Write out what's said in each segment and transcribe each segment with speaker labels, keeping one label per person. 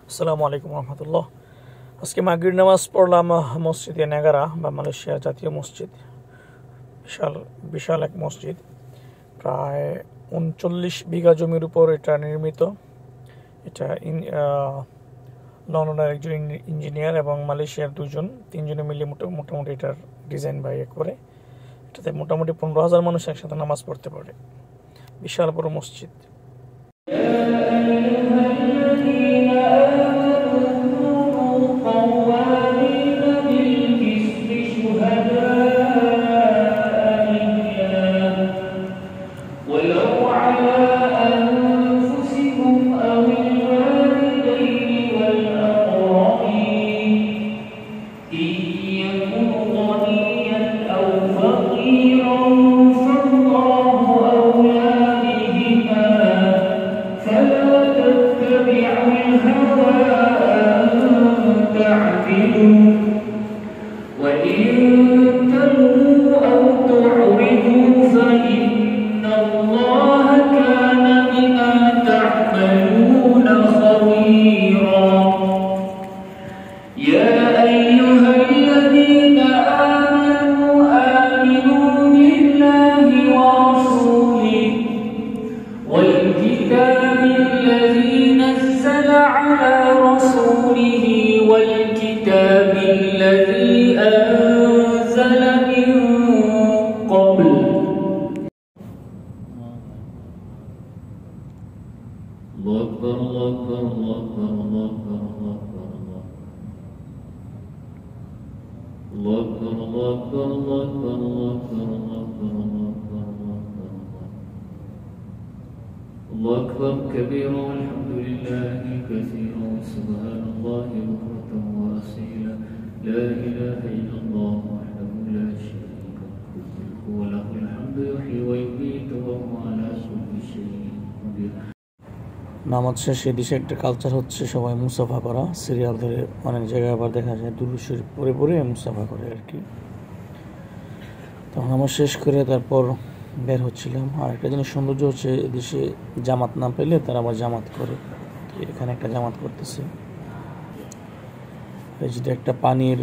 Speaker 1: আসসালামু আলাইকুম রহমতুল্লাহ। আজকে মাগরিব নামাজ পড়লাম মসজিদে নেগারা বা মালয়েশিয়া জাতীয় মসজিদ। বিশাল বিশাল এক মসজিদ, প্রায় ৩৯ বিঘা জমির উপর এটা নির্মিত। এটা লন্ডনের একজন ইঞ্জিনিয়ার এবং মালয়েশিয়ার তিনজনে মিলে মোটামুটি এটার ডিজাইন বা ইয়ে করে এটাতে মোটামুটি ১৫,০০০ মানুষ একসাথে নামাজ পড়তে পারে। বিশাল বড় মসজিদ।
Speaker 2: الله أكبر كبيرا والحمد لله كثيرا سبحان الله بكرة وأصيلا لا إله إلا الله وحده لا شريك له وله الحمد يحيي ويميت وهو على كل شيء قدير।
Speaker 1: নামাজ শেষে দেশে একটা কালচার হচ্ছে সবাই মুসাফা করা, সিরিয়াল ধরে অনেক জায়গায় আবার দেখা যায় দুরূদ শরীফ পড়ে পড়ে মুসাফা করে আর কি। তো নামাজ শেষ করে তারপর বের হচ্ছিলাম। আর একটা জিনিস সৌন্দর্য হচ্ছে দেশে জামাত না পেলে তারা আবার জামাত করে। এখানে একটা জামাত করতেছে, যেটা একটা পানির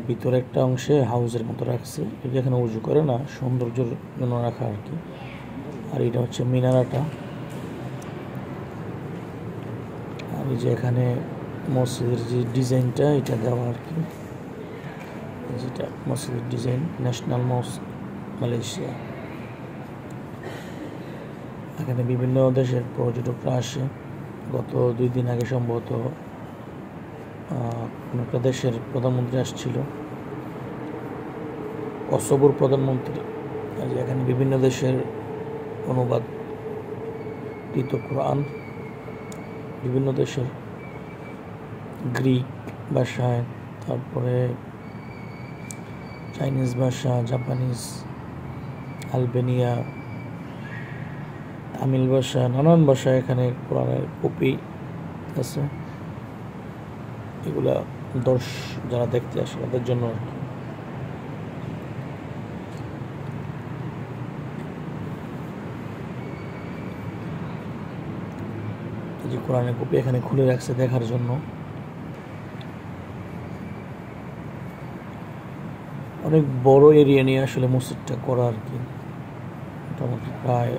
Speaker 1: ভিতরে একটা অংশে হাউজের মতো রাখছে, এটা এখানে উজু করে না, সৌন্দর্যের জন্য রাখা আর কি। আর এটা হচ্ছে মিনারাটা। আর এই যে এখানে মসজিদের যে ডিজাইনটা এটা দেওয়া আর কি, যেটা মসজিদের ডিজাইন, ন্যাশনাল মস্ক মালয়েশিয়া। এখানে বিভিন্ন দেশের পর্যটকরা আসে। গত ২ দিন আগে সম্ভবত কোনো একটা দেশের প্রধানমন্ত্রী আসছিল, কসোভোর প্রধানমন্ত্রী। আর এখানে বিভিন্ন দেশের অনুবাদ কোরআন, বিভিন্ন দেশের গ্রিক ভাষায়, তারপরে চাইনিজ ভাষা, জাপানিজ, আলবেনিয়া, তামিল ভাষা, নানান ভাষায় এখানে কোরআনের কপি আছে। এগুলা যারা দেখতে আসে তাদের জন্য আর কি। এই যে কোরআনের কপি এখানে খুলে রাখছে দেখার জন্য। অনেক বড় এরিয়া নিয়ে আসলে মসজিদটা করা আর কি। মোটামুটি প্রায়